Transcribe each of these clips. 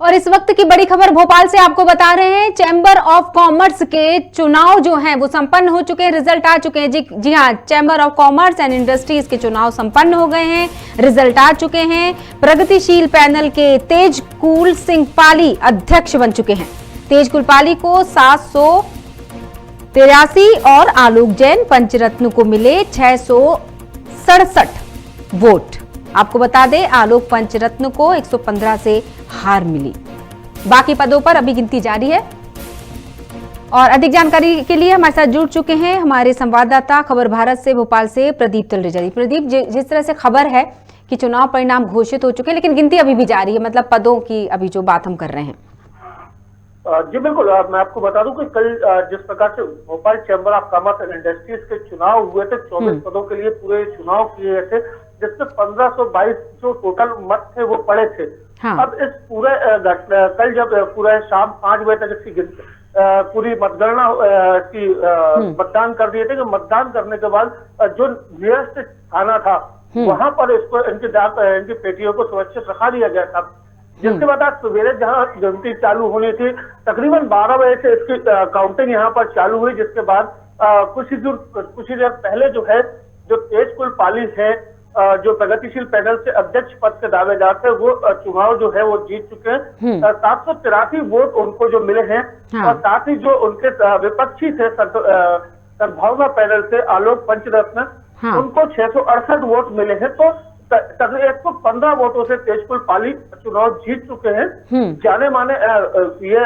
और इस वक्त की बड़ी खबर भोपाल से आपको बता रहे हैं, चैम्बर ऑफ कॉमर्स के चुनाव जो हैं वो संपन्न हो चुके हैं, रिजल्ट आ चुके हैं। जी हाँ, chamber of commerce and industries के चुनाव संपन्न हो गए हैं, रिजल्ट आ चुके हैं। प्रगतिशील पैनल के तेजकुल सिंह पाली अध्यक्ष बन चुके हैं। तेजकुल पाली को 783 और आलोक जैन पंचरत्न को मिले 667 वोट। आपको बता दें, आलोक पंचरत्न को 115 से हार मिली। बाकी पदों पर अभी गिनती जारी है। और अधिक जानकारी के लिए हमारे साथ जुड़ चुके हैं हमारे संवाददाता खबर भारत से भोपाल से प्रदीप तलरेजा। प्रदीप, जिस तरह से खबर है कि चुनाव परिणाम घोषित हो चुके हैं, लेकिन गिनती अभी भी जारी है, मतलब पदों की अभी जो बात हम कर रहे हैं। जी बिल्कुल, मैं आपको बता दूं कि कल जिस प्रकार से Bhopal chamber of commerce and industries के चुनाव हुए थे, 24 पदों के लिए पूरे चुनाव किए गए थे, जिसमें 1522 जो टोटल मत थे वो पड़े थे। हाँ। अब इस पूरे कल जब पूरे शाम 5 बजे तक इसकी पूरी मतगणना की मतदान कर दिए थे, कि मतदान करने के बाद जो नियरेस्ट थाना था वहां पर इसको इनकी पेटियों को सुरक्षित रखा दिया गया था। जिसके बाद आज सवेरे जहां गिनती चालू होनी थी, तकरीबन 12 बजे से इसकी काउंटिंग यहाँ पर चालू हुई। जिसके बाद कुछ ही देर पहले जो है, जो तेजकुल पाली है, जो प्रगतिशील पैनल से अध्यक्ष पद के दावेदार थे, वो चुनाव जो है वो जीत चुके हैं। 783 वोट उनको जो मिले हैं। हाँ। और साथ ही जो उनके विपक्षी थे सद्भावना पैनल से आलोक पंचरत्न, हाँ, उनको 668 वोट मिले हैं। तो तकरीबन 115 वोटों से तेजकुल पाली चुनाव जीत चुके हैं। जाने माने ये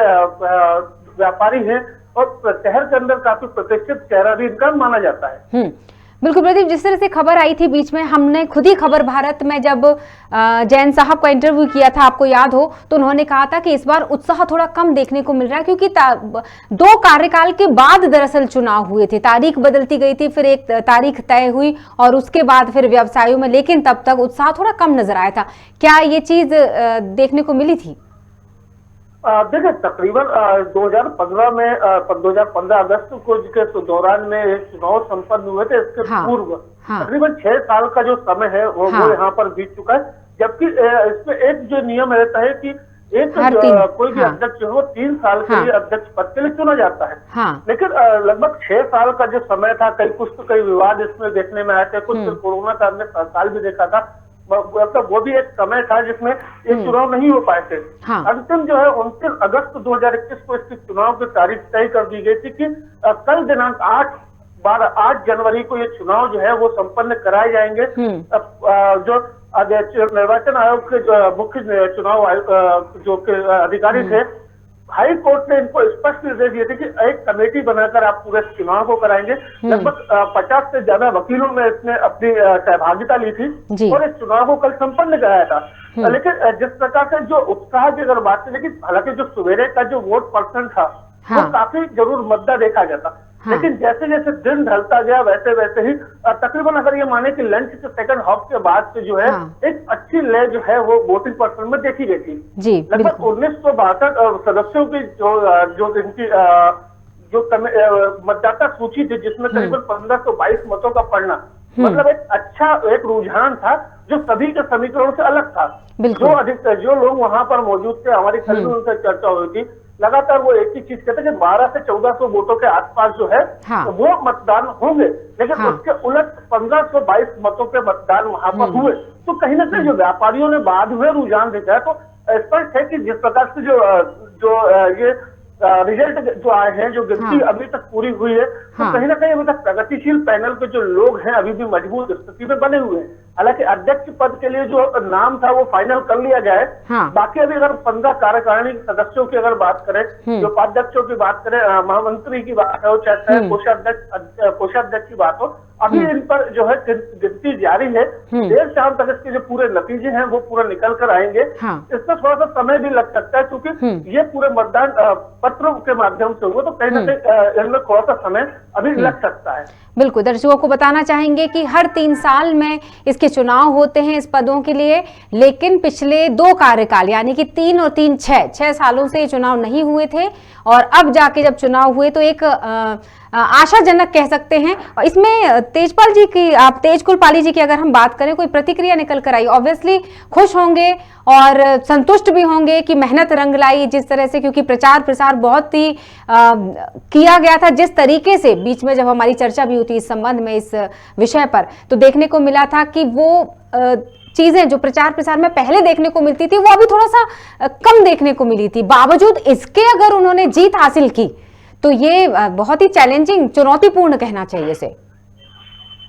व्यापारी हैं और शहर के अंदर काफी प्रतिष्ठित चेहरा भी इनका माना जाता है। बिल्कुल प्रदीप, जिस तरह से खबर आई थी बीच में, हमने खुद ही खबर भारत में जब जैन साहब का इंटरव्यू किया था, आपको याद हो, तो उन्होंने कहा था कि इस बार उत्साह थोड़ा कम देखने को मिल रहा है, क्योंकि 2 कार्यकाल के बाद दरअसल चुनाव हुए थे। तारीख बदलती गई थी, फिर एक तारीख तय हुई और उसके बाद फिर व्यवसायों में, लेकिन तब तक उत्साह थोड़ा कम नजर आया था। क्या ये चीज देखने को मिली थी? देखिए, तकरीबन 2015 अगस्त को के दौरान में चुनाव संपन्न हुए थे। इसके पूर्व तकरीबन 6 साल का जो समय है वो यहाँ पर बीत चुका है। जबकि इसमें एक जो नियम रहता है कि कोई भी अध्यक्ष हो 3 साल के लिए अध्यक्ष पद के लिए चुना जाता है। लेकिन लगभग 6 साल का जो समय था, कई विवाद इसमें देखने में आए थे, कुछ कोरोना का हमने साल भी देखा था, मतलब वो भी एक समय था जिसमें ये चुनाव नहीं हो पाए थे। हाँ। अंतिम जो है 29 अगस्त 2021 को इसकी चुनाव की तारीख तय कर दी गई थी कि कल दिनांक 8 जनवरी को ये चुनाव जो है वो संपन्न कराए जाएंगे। जो निर्वाचन आयोग के मुख्य चुनाव जो के अधिकारी थे, हाई कोर्ट ने इनको स्पष्ट निर्देश दिए थे कि एक कमेटी बनाकर आप पूरे चुनाव को कराएंगे। लगभग 50 से ज्यादा वकीलों ने इसमें अपनी सहभागिता ली थी और इस चुनाव को कल संपन्न कराया था। लेकिन जिस प्रकार से जो उत्साह की अगर बात करें, लेकिन हालांकि जो सवेरे का जो वोट परसेंट था वो काफी जरूर मद्दा देखा गया था। लेकिन जैसे जैसे दिन ढलता गया वैसे वैसे ही तकरीबन अगर ये माने कि लंच के सेकंड हाफ के बाद से जो है एक अच्छी लय जो है वो वोटिंग परसेंट में देखी गई थी। लगभग 1962 सदस्यों की जो इनकी जो मतदाता सूची थी, जिसमें करीबन 1522 मतों का पड़ना, मतलब एक अच्छा एक रुझान था जो सभी के समीकरणों से अलग था। जो लोग वहां पर मौजूद थे, हमारी कल उनसे चर्चा हुई थी, लगातार वो एक ही चीज कहते हैं कि 12 से 1400 वोटों के आसपास जो है वो मतदान होंगे। लेकिन उसके उलट 1522 मतों के मतदान वहां पर हुए। तो कहीं ना कहीं जो व्यापारियों ने बाद में रुझान देखा है, तो स्पष्ट है कि जिस प्रकार से जो ये रिजल्ट जो आए हैं, जो गिनती अभी तक पूरी हुई है, तो कहीं ना कहीं अभी तक प्रगतिशील पैनल के जो लोग हैं अभी भी मजबूत स्थिति में बने हुए हैं। हालांकि अध्यक्ष पद के लिए जो नाम था वो फाइनल कर लिया गया है। बाकी अभी अगर 15 कार्यकारिणी सदस्यों की अगर बात करें, जो उपाध्यक्षों की बात करें, महामंत्री की बात हो, चाहे कोषाध्यक्ष की बात हो, अभी इन पर जो है गिनती जारी है। देर शाम तक इसके जो पूरे नतीजे हैं वो पूरा निकल कर आएंगे। इसमें थोड़ा सा समय भी लग सकता है, क्योंकि ये पूरे मतदान पत्रों के माध्यम से हुआ, तो कहीं ना कहीं इनमें थोड़ा सा समय अभी लग सकता है। बिल्कुल, दर्शकों को बताना चाहेंगे कि हर 3 साल में इसके चुनाव होते हैं इस पदों के लिए, लेकिन पिछले 2 कार्यकाल यानी कि 3 और 3 6 सालों से ये चुनाव नहीं हुए थे और अब जाके जब चुनाव हुए तो एक आशाजनक कह सकते हैं। और इसमें तेजपाल जी की, आप तेजकुल पाली जी की अगर हम बात करें, कोई प्रतिक्रिया निकल कर आई, ऑब्वियसली खुश होंगे और संतुष्ट भी होंगे कि मेहनत रंग लाई जिस तरह से, क्योंकि प्रचार प्रसार बहुत ही किया गया था जिस तरीके से। बीच में जब हमारी चर्चा भी हुई इस संबंध में, इस विषय पर, तो देखने को मिला था कि वो चीजें जो प्रचार प्रसार में पहले देखने को मिलती थी वो अभी थोड़ा सा कम देखने को मिली थी। बावजूद इसके अगर उन्होंने जीत हासिल की तो ये बहुत ही चैलेंजिंग, चुनौतीपूर्ण कहना चाहिए इसे।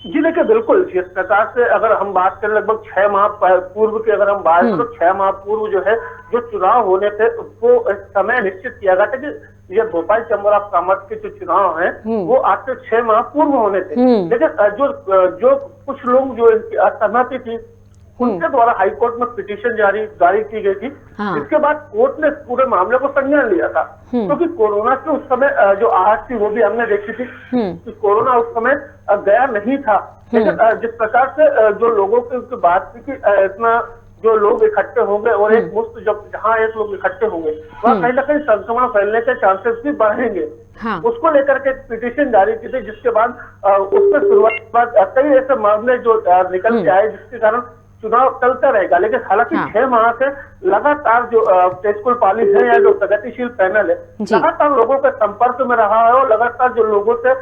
जी देखिए, बिल्कुल जिस प्रकार से अगर हम बात करें लगभग 6 माह पूर्व की अगर हम बात करें तो 6 माह पूर्व जो है जो चुनाव होने थे वो समय निश्चित किया गया था कि ये भोपाल चैम्बर ऑफ कॉमर्स के जो चुनाव हैं वो आज से 6 माह पूर्व होने थे। लेकिन जो कुछ लोग जो इनकी असहमति थी उनके द्वारा हाईकोर्ट में पिटीशन जारी की गई थी। इसके बाद कोर्ट ने पूरे मामले को संज्ञान लिया था, क्योंकि कोरोना के उस समय जो आहट थी वो भी हमने देखी थी कि कोरोना उस समय गया नहीं था। लेकिन जिस प्रकार से जो लोगों की बात थी कि इतना जो लोग इकट्ठे होंगे और एक मुफ्त जहाँ एक लोग इकट्ठे होंगे वहाँ कहीं ना कहीं संक्रमण फैलने के चांसेस भी बढ़ेंगे। उसको लेकर के पिटीशन जारी की थी, जिसके बाद उसमें शुरुआत के बाद कई ऐसे मामले जो निकल के आए जिसके कारण चुनाव चलता रहेगा। लेकिन हालांकि 6 माह से लगातार जो तेजकुल पाली है या जो प्रगतिशील पैनल है लगातार लोगों के संपर्क में रहा है और लगातार जो लोगों से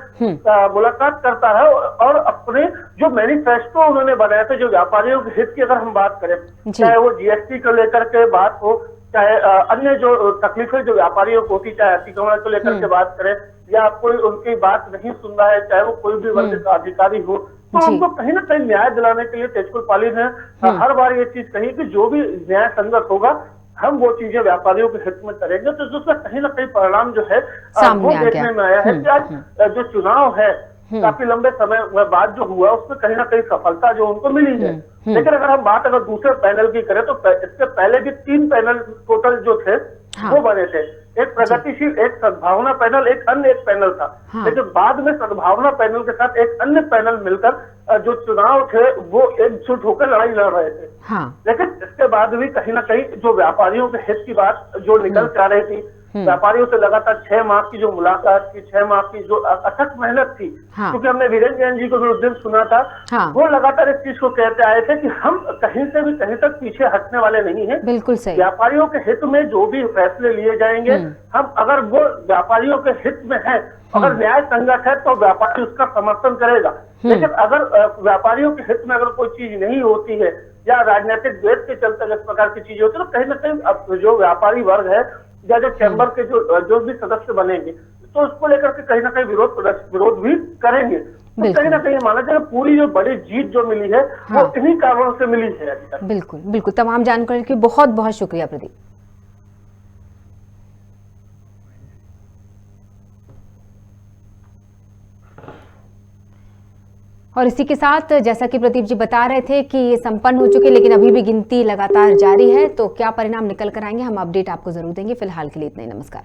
मुलाकात करता है और अपने जो मैनिफेस्टो उन्होंने बनाए थे, जो व्यापारियों के हित की अगर हम बात करें, चाहे वो जीएसटी को लेकर के बात हो, चाहे अन्य जो तकलीफें जो व्यापारियों को होती, चाहे अतिक्रमण को लेकर के बात करें या कोई उनकी बात नहीं सुन रहा है, चाहे वो कोई भी वर्ग का अधिकारी हो, तो हमको कहीं ना कहीं न्याय दिलाने के लिए तेजकुल पाली ने हर बार ये चीज कही कि जो भी न्याय संगत होगा हम वो चीजें व्यापारियों के हित में करेंगे। तो उसका कहीं ना कहीं परिणाम जो है वो देखने में आया है कि आज जो चुनाव है काफी लंबे समय बाद जो हुआ उसमें कहीं ना कहीं सफलता जो उनको मिली है। लेकिन अगर हम बात अगर दूसरे पैनल की करें तो इससे पहले भी 3 पैनल टोटल जो थे वो बने थे, एक प्रगतिशील, एक सद्भावना पैनल, एक अन्य एक पैनल था। लेकिन बाद में सद्भावना पैनल के साथ एक अन्य पैनल मिलकर जो चुनाव थे वो एकजुट होकर लड़ाई लड़ रहे थे। लेकिन इसके बाद भी कहीं ना कहीं जो व्यापारियों के हित की बात जो निकल के आ रही थी, व्यापारियों से लगातार 6 माह की जो मुलाकात की, 6 माह की जो अथक मेहनत थी, क्योंकि हमने वीरेंद्र जैन जी को भी उस दिन सुना था, वो लगातार इस चीज को कहते आए थे कि हम कहीं से भी कहीं तक पीछे हटने वाले नहीं है। बिल्कुल सही। व्यापारियों के हित में जो भी फैसले लिए जाएंगे, हम अगर वो व्यापारियों के हित में है, अगर न्याय संगत है तो व्यापारी उसका समर्थन करेगा। लेकिन अगर व्यापारियों के हित में अगर कोई चीज नहीं होती है या राजनीतिक द्वेष के चलते इस प्रकार की चीजें होती है, तो कहीं ना कहीं जो व्यापारी वर्ग है या जो चैम्बर के जो भी सदस्य बनेंगे तो उसको लेकर के कहीं ना कहीं विरोध भी करेंगे। तो कहीं ना कहीं माना जाए पूरी जो बड़ी जीत जो मिली है वो इन्हीं कारणों से मिली है। बिल्कुल बिल्कुल, तमाम जानकारी के बहुत बहुत शुक्रिया प्रदीप। और इसी के साथ जैसा कि प्रदीप जी बता रहे थे कि ये संपन्न हो चुके, लेकिन अभी भी गिनती लगातार जारी है, तो क्या परिणाम निकल कर आएंगे हम अपडेट आपको जरूर देंगे। फिलहाल के लिए इतना ही, नमस्कार।